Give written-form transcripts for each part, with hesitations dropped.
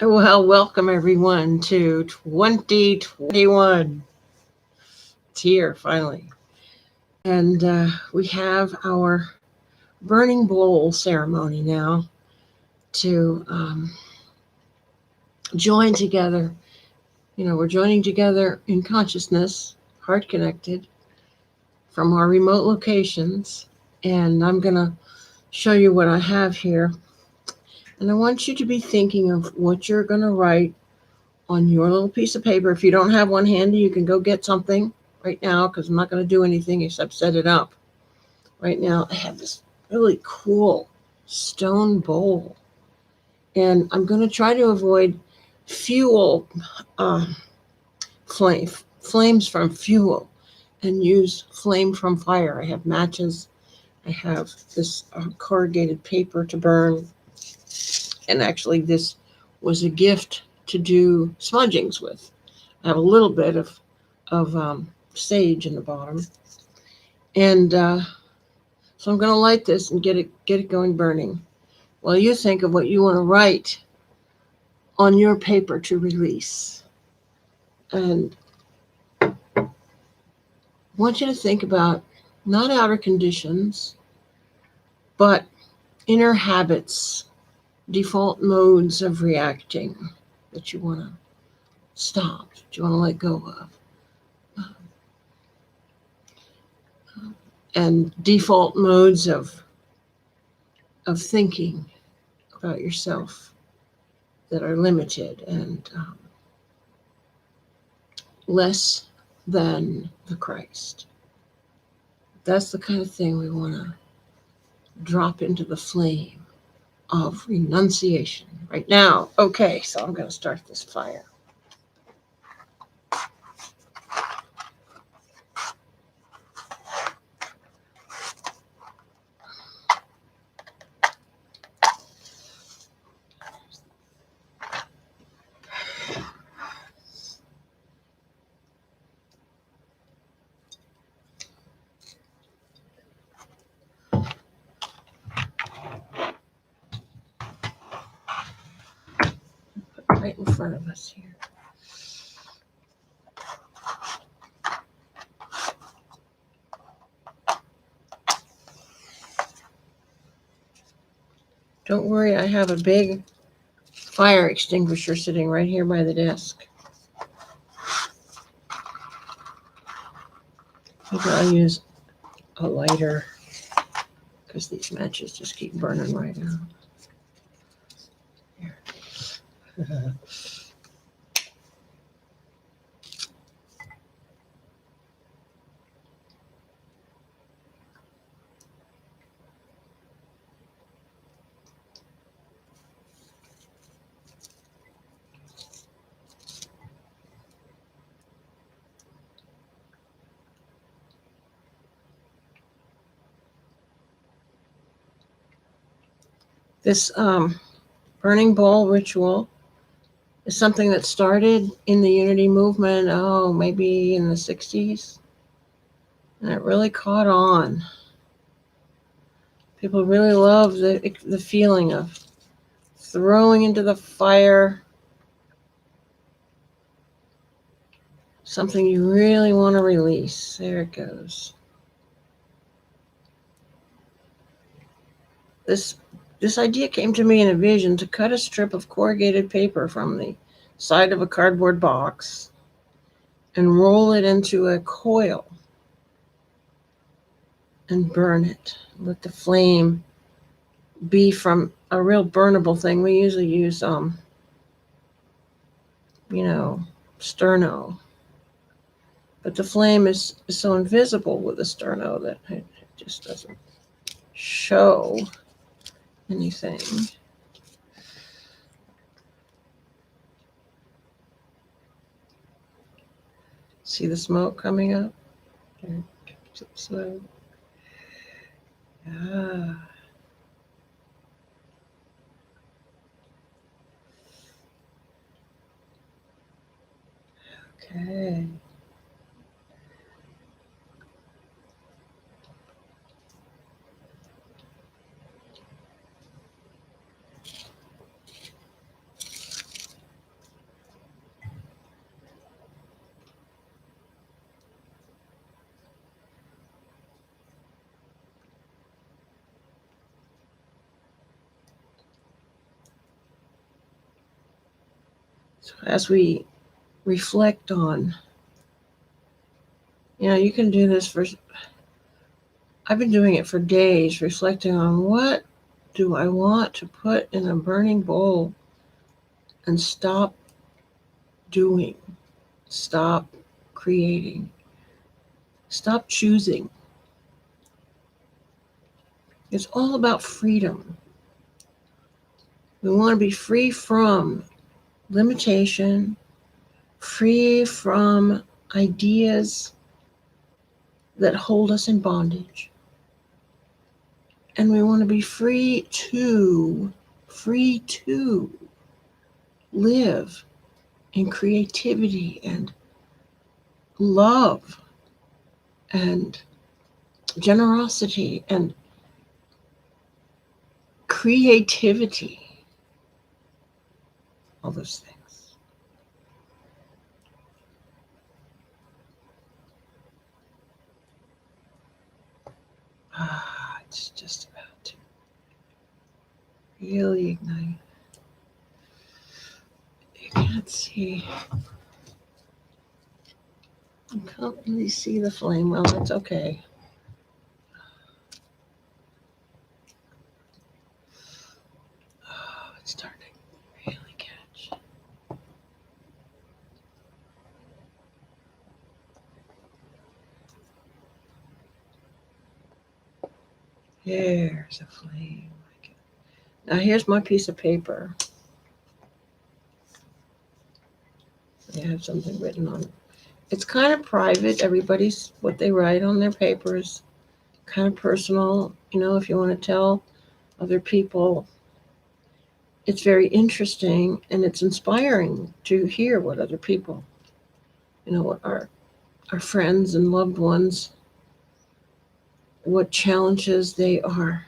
Well, welcome everyone to 2021. It's here finally. And we have our burning bowl ceremony now to join together. We're joining together in consciousness, heart connected, from our remote locations. And I'm going to show you what I have here. And I want you to be thinking of what you're going to write on your little piece of paper. If you don't have one handy, you can go get something right now because I'm not going to do anything except set it up. Right now, I have this really cool stone bowl, and I'm going to try to avoid fuel, uh, flames from fuel, and use flame from fire. I have matches. I have this corrugated paper to burn, and actually, this was a gift to do smudgings with. I have a little bit of sage in the bottom, and so I'm going to light this and get it going burning. While you think of what you want to write on your paper to release, and I want you to think about not outer conditions, but inner habits, default modes of reacting that you want to stop, that you want to let go of. And default modes of thinking about yourself that are limited and less than the Christ. That's the kind of thing we want to drop into the flame of renunciation right now. Okay, so I'm going to start this fire. Right in front of us here. Don't worry, I have a big fire extinguisher sitting right here by the desk. Maybe I'll use a lighter because these matches just keep burning right out. Here. This burning bowl ritual is something that started in the unity movement, maybe in the 60s. And it really caught on. People really love the feeling of throwing into the fire something you really want to release. There it goes. This idea came to me in a vision to cut a strip of corrugated paper from the side of a cardboard box and roll it into a coil and burn it. Let the flame be from a real burnable thing. We usually use, sterno. But the flame is so invisible with the sterno that it just doesn't show anything. See the smoke coming up? Slow. Ah. Okay. So as we reflect on, you can do this I've been doing it for days, reflecting on what do I want to put in a burning bowl and stop doing, stop creating, stop choosing. It's all about freedom. We want to be free from limitation, free from ideas that hold us in bondage. And we want to be free to live in creativity and love and generosity and creativity. All those things. It's just about to really ignite. You can't see. I can't really see the flame. Well, that's okay. Oh, it's starting to really catch. There's a flame. Now here's my piece of paper. I have something written on it. It's kind of private. Everybody's what they write on their papers, kind of personal. If you want to tell other people, it's very interesting and it's inspiring to hear what other people, what our friends and loved ones, what challenges they are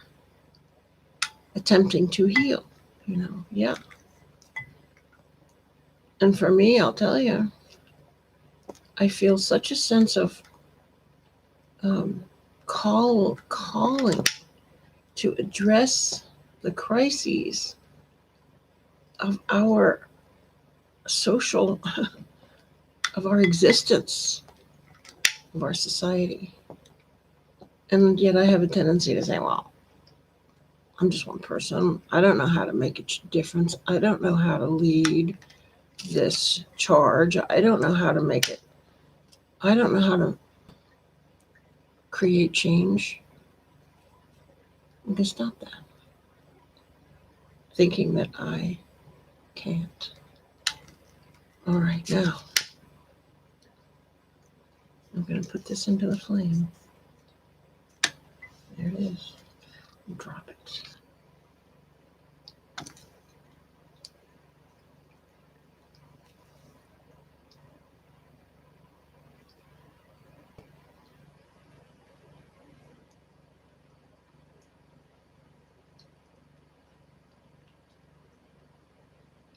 attempting to heal. Yeah. And for me, I'll tell you, I feel such a sense of calling to address the crises of our social, of our existence, of our society. And yet I have a tendency to say, well, I'm just one person. I don't know how to make a difference. I don't know how to lead this charge. I don't know how to make it. I don't know how to create change. I'm going to stop that. Thinking that I can't. All right, now I'm going to put this into the flame. There it is. Drop it.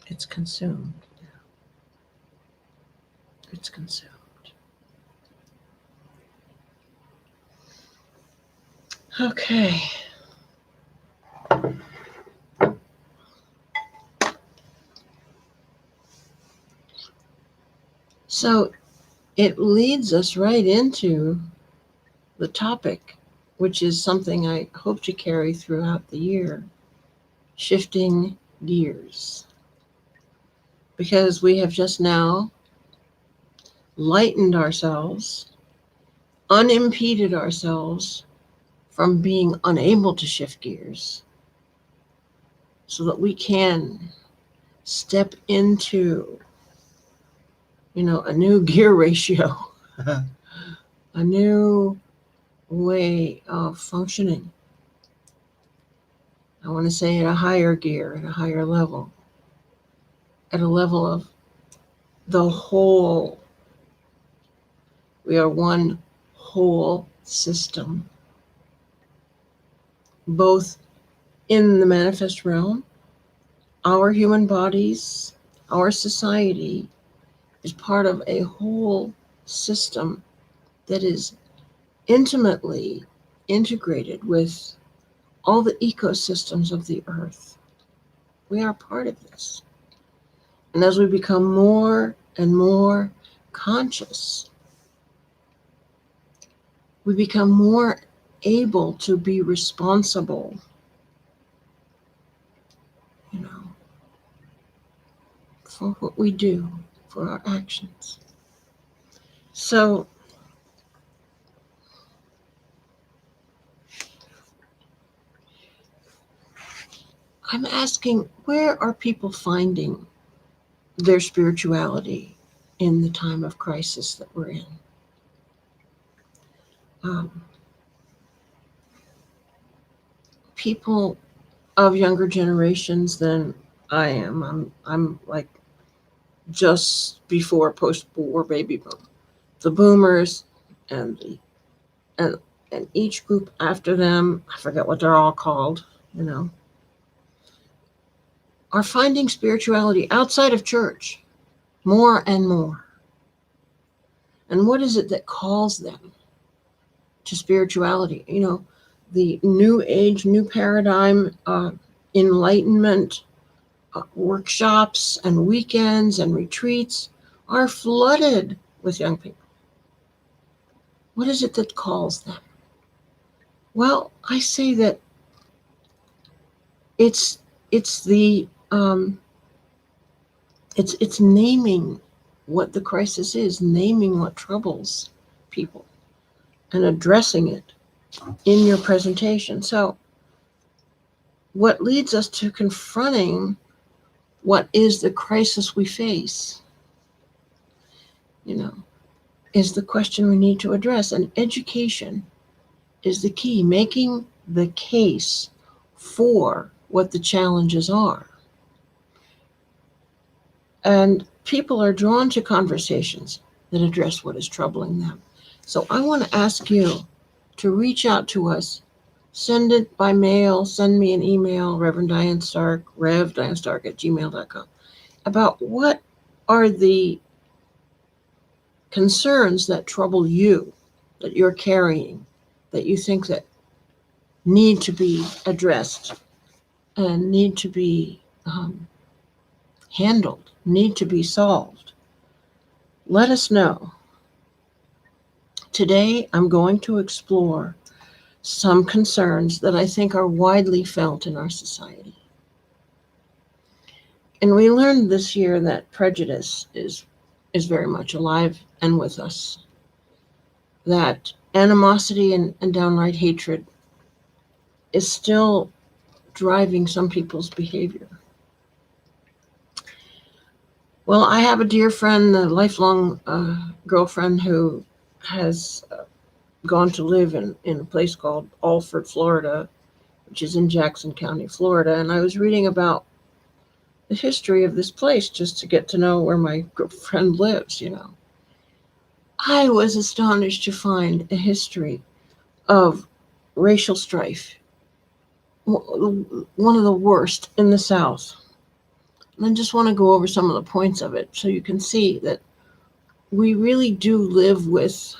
It's consumed. It's consumed. Okay. So it leads us right into the topic, which is something I hope to carry throughout the year, shifting gears. Because we have just now lightened ourselves, unimpeded ourselves from being unable to shift gears so that we can step into, a new gear ratio, a new way of functioning. I want to say at a higher gear, at a higher level, at a level of the whole. We are one whole system, both in the manifest realm, our human bodies, our society is part of a whole system that is intimately integrated with all the ecosystems of the earth. We are part of this. And as we become more and more conscious, we become more able to be responsible, for what we do, for our actions. So I'm asking, where are people finding their spirituality in the time of crisis that we're in? People of younger generations than I am. I'm like just before post-war baby boom. The boomers and and each group after them, I forget what they're all called, are finding spirituality outside of church more and more. And what is it that calls them to spirituality? The new age, new paradigm, enlightenment workshops and weekends and retreats are flooded with young people. What is it that calls them? Well, I say that it's the it's naming what the crisis is, naming what troubles people, and addressing it in your presentation. So, what leads us to confronting what is the crisis we face, is the question we need to address. And education is the key, making the case for what the challenges are. And people are drawn to conversations that address what is troubling them. So I want to ask you to reach out to us. Send it by mail. Send me an email, Reverend Diane Stark, revdianestark@gmail.com, about what are the concerns that trouble you, that you're carrying, that you think that need to be addressed and need to be handled, need to be solved. Let us know. Today, I'm going to explore some concerns that I think are widely felt in our society. And we learned this year that prejudice is very much alive and with us, that animosity and downright hatred is still driving some people's behavior. Well, I have a dear friend, a lifelong girlfriend who has gone to live in a place called Alford, Florida, which is in Jackson County, Florida. And I was reading about the history of this place just to get to know where my friend lives, I was astonished to find a history of racial strife, one of the worst in the South. And I just want to go over some of the points of it so you can see that we really do live with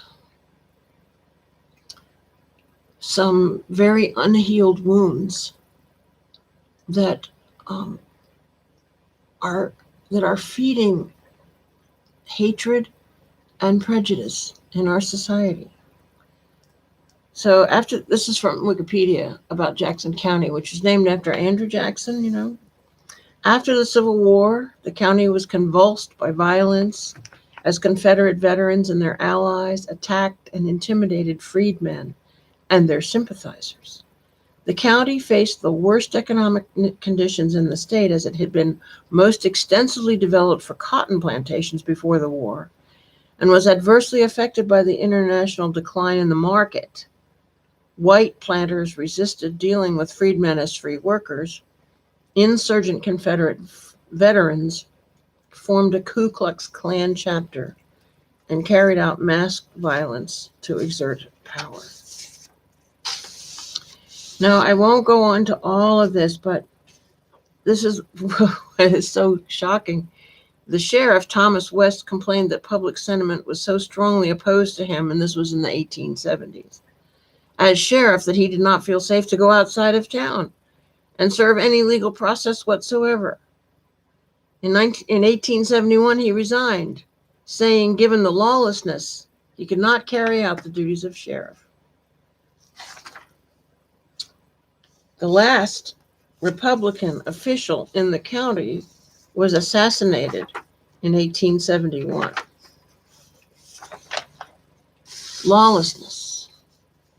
some very unhealed wounds that are feeding hatred and prejudice in our society. So this is from Wikipedia about Jackson County, which is named after Andrew Jackson, After the Civil War, the county was convulsed by violence as Confederate veterans and their allies attacked and intimidated freedmen and their sympathizers. The county faced the worst economic conditions in the state, as it had been most extensively developed for cotton plantations before the war, and was adversely affected by the international decline in the market. White planters resisted dealing with freedmen as free workers. Insurgent Confederate veterans formed a Ku Klux Klan chapter and carried out mass violence to exert power. Now, I won't go on to all of this, but this is what is so shocking. The sheriff, Thomas West, complained that public sentiment was so strongly opposed to him, and this was in the 1870s, as sheriff, that he did not feel safe to go outside of town and serve any legal process whatsoever. In 1871, he resigned, saying, given the lawlessness, he could not carry out the duties of sheriff. The last Republican official in the county was assassinated in 1871. Lawlessness,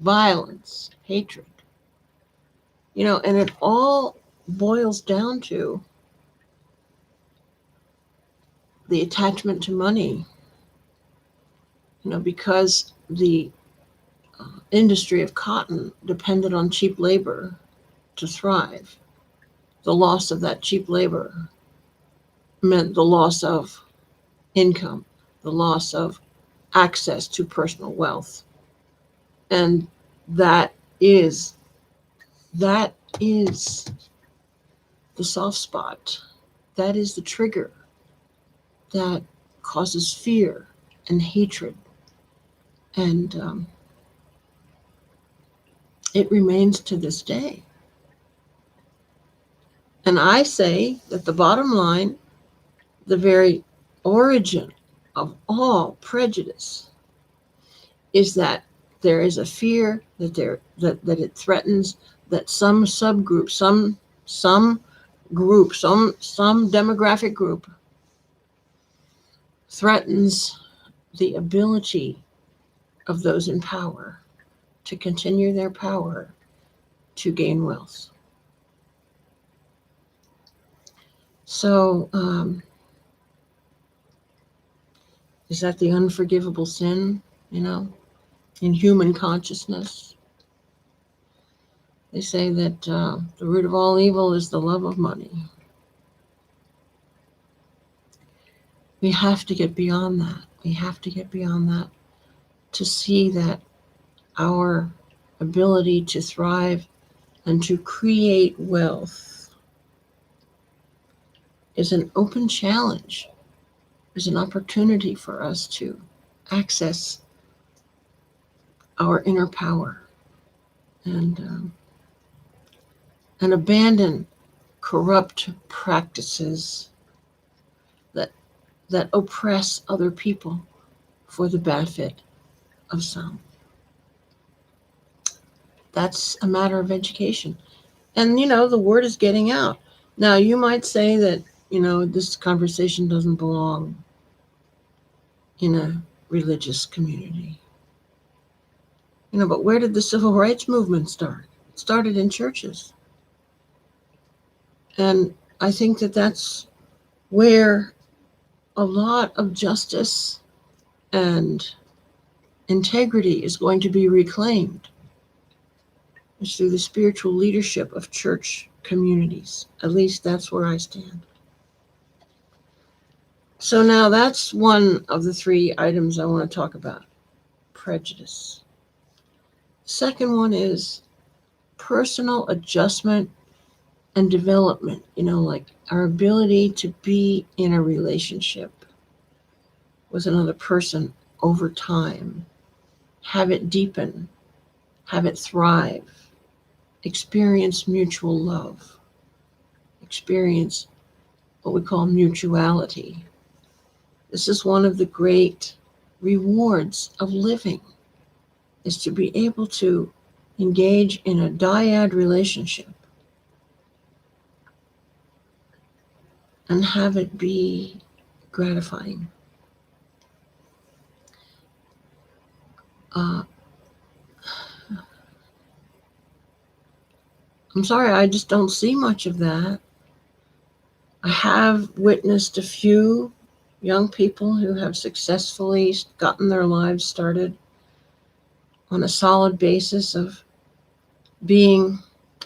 violence, hatred. And it all boils down to the attachment to money. Because the industry of cotton depended on cheap labor to thrive. The loss of that cheap labor meant the loss of income, the loss of access to personal wealth. And that is the soft spot. That is the trigger that causes fear and hatred. And it remains to this day. And I say that the bottom line, the very origin of all prejudice, is that there is a fear that it threatens, that some subgroup, some demographic group threatens the ability of those in power to continue their power to gain wealth. So, is that the unforgivable sin, in human consciousness? They say that the root of all evil is the love of money. We have to get beyond that. We have to get beyond that to see that our ability to thrive and to create wealth is an open challenge, is an opportunity for us to access our inner power and abandon corrupt practices that oppress other people for the benefit of some. That's a matter of education. And, the word is getting out. Now, you might say that, this conversation doesn't belong in a religious community. But where did the civil rights movement start? It started in churches. And I think that that's where a lot of justice and integrity is going to be reclaimed. It's through the spiritual leadership of church communities. At least that's where I stand. So now that's one of the three items I want to talk about. Prejudice. Second one is personal adjustment and development, like our ability to be in a relationship with another person over time, have it deepen, have it thrive, experience mutual love, experience what we call mutuality. This is one of the great rewards of living, is to be able to engage in a dyad relationship and have it be gratifying. I'm sorry, I just don't see much of that. I have witnessed a few young people who have successfully gotten their lives started on a solid basis of being,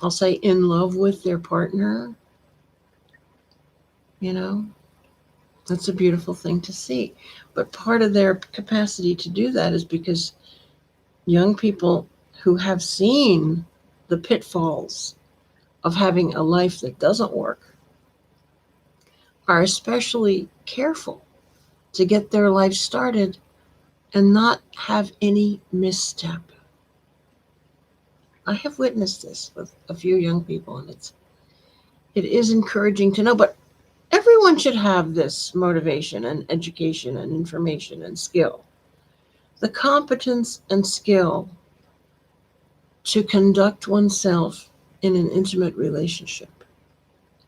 I'll say, in love with their partner. That's a beautiful thing to see. But part of their capacity to do that is because young people who have seen the pitfalls of having a life that doesn't work are especially careful to get their life started and not have any misstep. I have witnessed this with a few young people, and it is encouraging to know, but every Everyone should have this motivation and education and information and skill. The competence and skill to conduct oneself in an intimate relationship,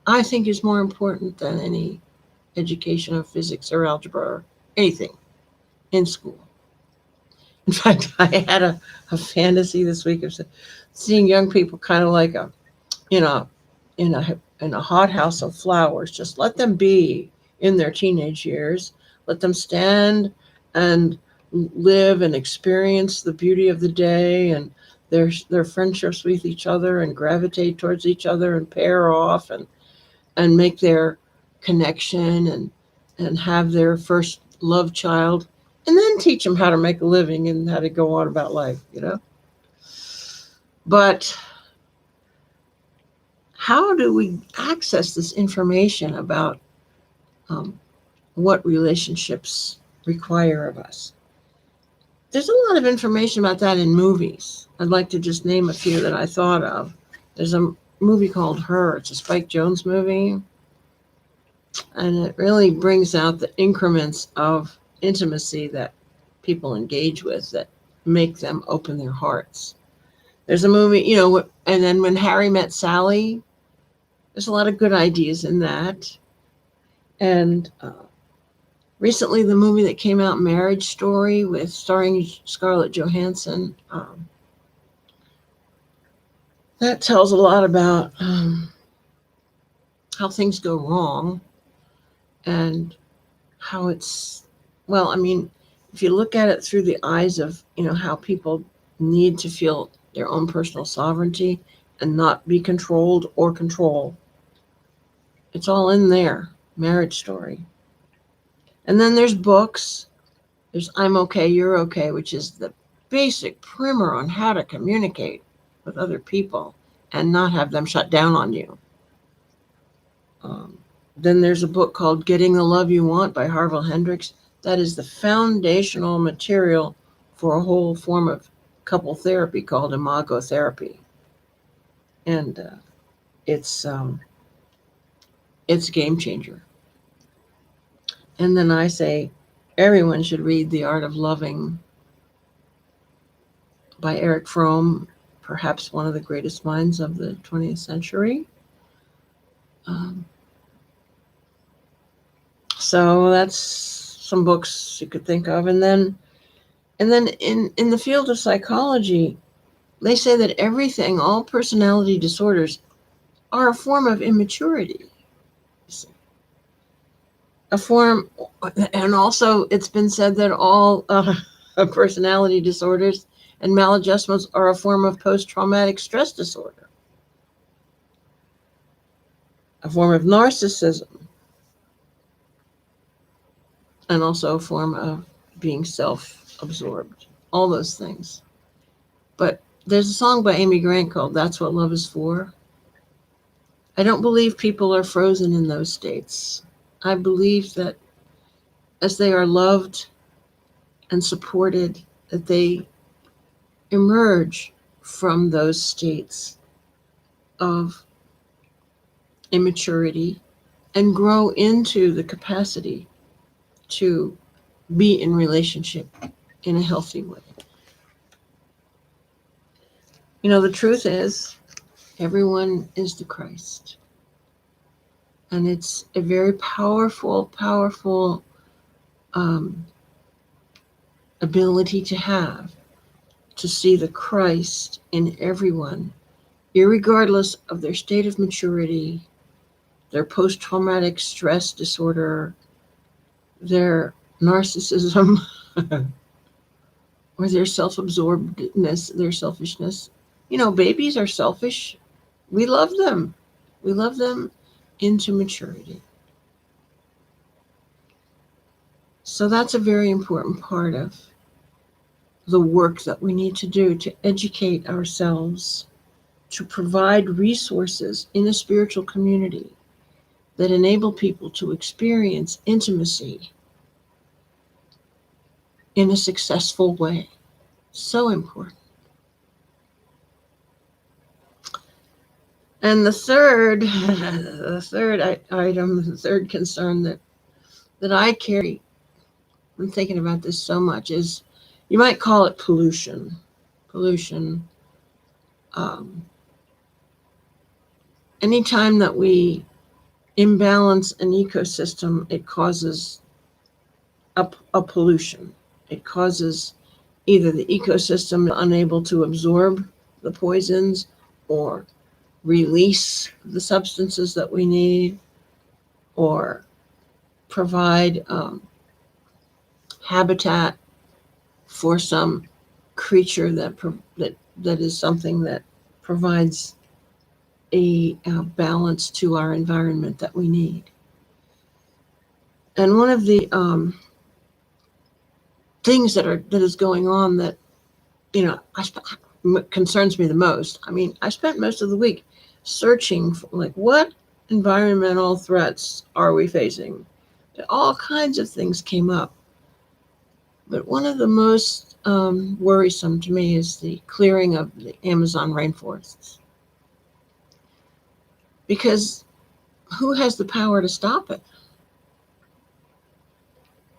I think, is more important than any education of physics or algebra or anything in school. In fact, I had a fantasy this week of seeing young people kind of like in a in a in a hothouse of flowers. Just let them be in their teenage years. Let them stand and live and experience the beauty of the day and their friendships with each other and gravitate towards each other and pair off and make their connection and have their first love child, and then teach them how to make a living and how to go on about life. But how do we access this information about um, what relationships require of us? There's a lot of information about that in movies. I'd like to just name a few that I thought of. There's a movie called Her. It's a Spike Jonze movie, and it really brings out the increments of intimacy that people engage with that make them open their hearts. There's a movie, and then When Harry Met Sally, there's a lot of good ideas in that. And recently, the movie that came out, Marriage Story, with starring Scarlett Johansson, that tells a lot about how things go wrong and how it's, well, I mean, if you look at it through the eyes of, how people need to feel their own personal sovereignty and not be controlled or control, it's all in there. Marriage Story. And then there's books. There's I'm Okay, You're Okay, which is the basic primer on how to communicate with other people and not have them shut down on you. Then there's a book called Getting the Love You Want by Harville Hendrix. That is the foundational material for a whole form of couple therapy called imago therapy. And it's a game changer. And then I say everyone should read The Art of Loving by Eric Fromm, perhaps one of the greatest minds of the 20th century. So that's some books you could think of. And then in the field of psychology, they say that everything, all personality disorders, are a form of immaturity. A form, and also it's been said that all personality disorders and maladjustments are a form of post-traumatic stress disorder, a form of narcissism, and also a form of being self-absorbed, all those things. But there's a song by Amy Grant called That's What Love Is For. I don't believe people are frozen in those states. I believe that as they are loved and supported, that they emerge from those states of immaturity and grow into the capacity to be in relationship in a healthy way. The truth is, everyone is the Christ. And it's a very powerful ability to have, to see the Christ in everyone, irregardless of their state of maturity, their post-traumatic stress disorder, their narcissism, or their self-absorbedness, their selfishness. Babies are selfish. We love them. We love them into maturity. So that's a very important part of the work that we need to do to educate ourselves, to provide resources in a spiritual community that enable people to experience intimacy in a successful way. So important. And the third, item, the third concern that I carry, I'm thinking about this so much, is you might call it pollution. Pollution. Um, Anytime that we imbalance an ecosystem, it causes a pollution. It causes either the ecosystem unable to absorb the poisons or release the substances that we need, or provide habitat for some creature that is something that provides a balance to our environment that we need. And one of the things that is going on that concerns me the most. I mean, I spent most of the week searching for, like, what environmental threats are we facing? All kinds of things came up, but one of the most worrisome to me is the clearing of the Amazon rainforests. Because who has the power to stop it?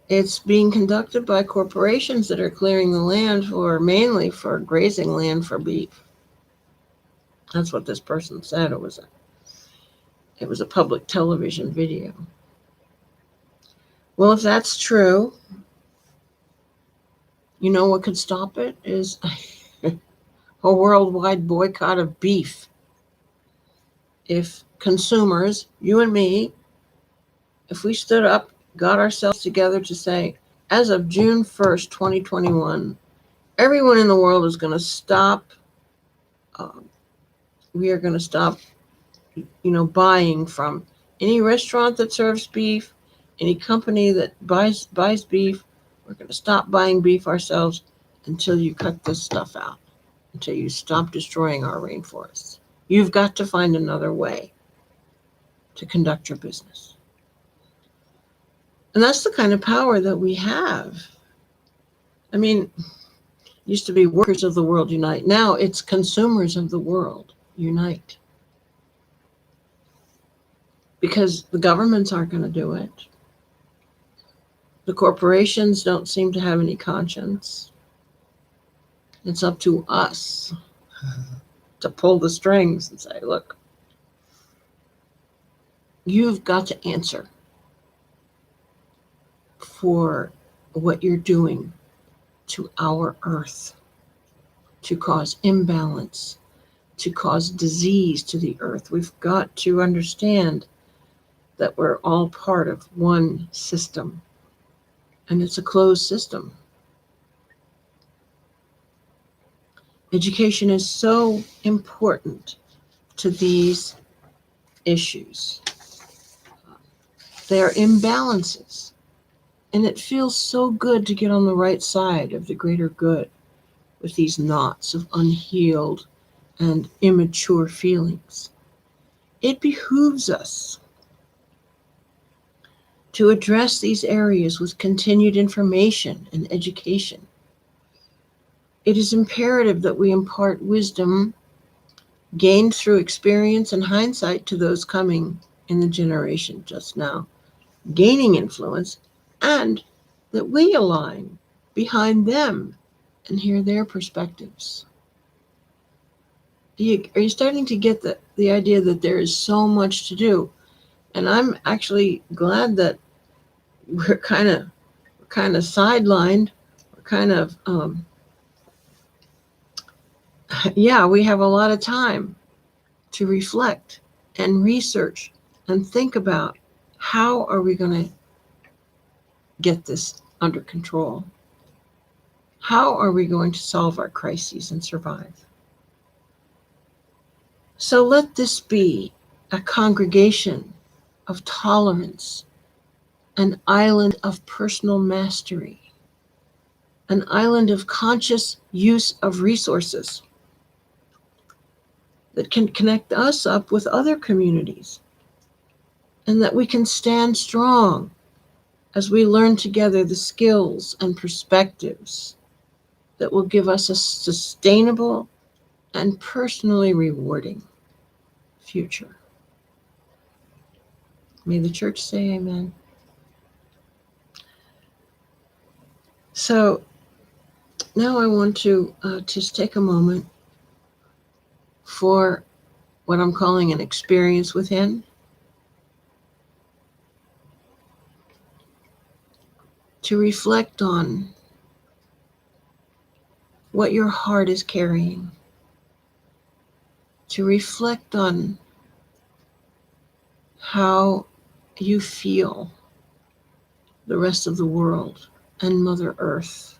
It's being conducted by corporations that are clearing the land mainly for grazing land for beef. That's what this person said. It was a public television video. Well, if that's true, you know what could stop it is a worldwide boycott of beef. If consumers, you and me, if we stood up, got ourselves together to say, as of June 1st, 2021, everyone in the world is going to stop. We are going to stop, buying from any restaurant that serves beef, any company that buys beef. We're going to stop buying beef ourselves until you cut this stuff out, until you stop destroying our rainforests. You've got to find another way to conduct your business. And that's the kind of power that we have. I mean, it used to be workers of the world unite. Now it's consumers of the world unite. Because the governments aren't going to do it. The corporations don't seem to have any conscience. It's up to us to pull the strings and say, look, you've got to answer for what you're doing to our earth, to cause imbalance, to cause disease to the earth. We've got to understand that we're all part of one system, and it's a closed system. Education is so important to these issues. They are imbalances, and it feels so good to get on the right side of the greater good with these knots of unhealed and immature feelings. It behooves us to address these areas with continued information and education. It is imperative that we impart wisdom gained through experience and hindsight to those coming in the generation just now, gaining influence, and that we align behind them and hear their perspectives. Are you starting to get the idea that there is so much to do? And I'm actually glad that we're kind of sidelined. We're kind of we have a lot of time to reflect and research and think about how are we going to get this under control? How are we going to solve our crises and survive? So let this be a congregation of tolerance, an island of personal mastery, an island of conscious use of resources that can connect us up with other communities, and that we can stand strong as we learn together the skills and perspectives that will give us a sustainable and personally rewarding future. May the church say amen. So now I want to just take a moment for what I'm calling an experience within. To reflect on what your heart is carrying. To reflect on how you feel the rest of the world and Mother Earth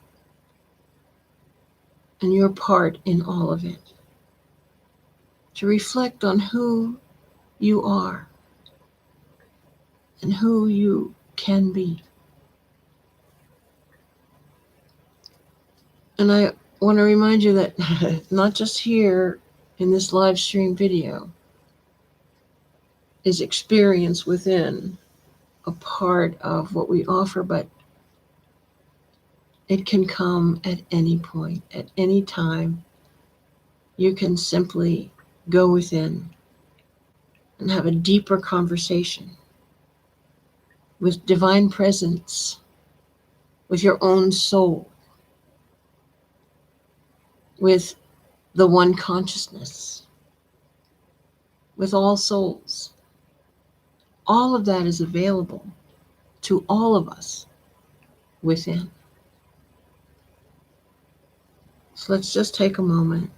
and your part in all of it. To reflect on who you are and who you can be. And I want to remind you that not just here in this live stream video is experience within a part of what we offer, but it can come at any point, at any time. You can simply go within and have a deeper conversation with divine presence, with your own soul, with the one consciousness, with all souls. All of that is available to all of us within. So let's just take a moment.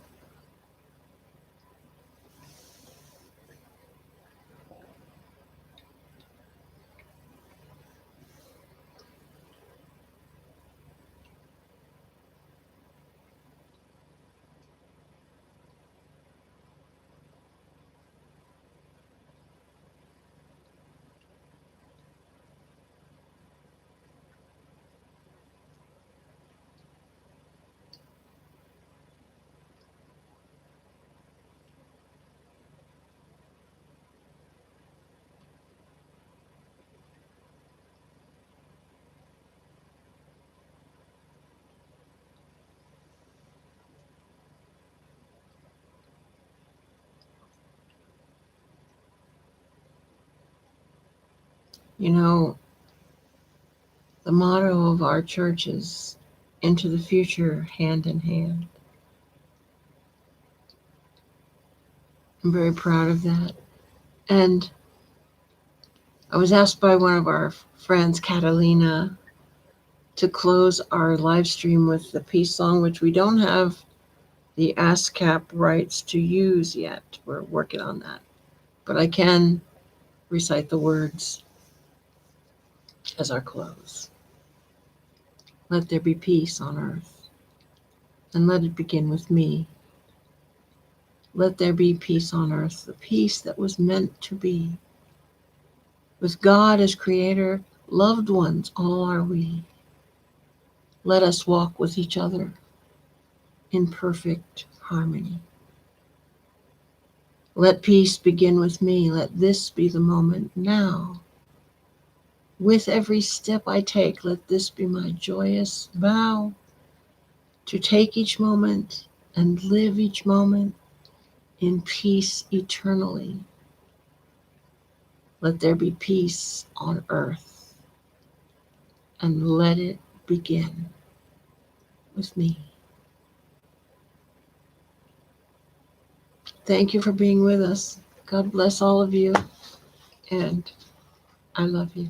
You know, the motto of our church is into the future, hand in hand. I'm very proud of that. And I was asked by one of our friends, Catalina, to close our live stream with the peace song, which we don't have the ASCAP rights to use yet. We're working on that. But I can recite the words as our close. Let there be peace on earth, and let it begin with me. Let there be peace on earth, the peace that was meant to be. With God as creator, loved ones all are we. Let us walk with each other in perfect harmony. Let peace begin with me. Let this be the moment now. With every step I take, let this be my joyous vow to take each moment and live each moment in peace eternally. Let there be peace on earth, and let it begin with me. Thank you for being with us. God bless all of you, and I love you.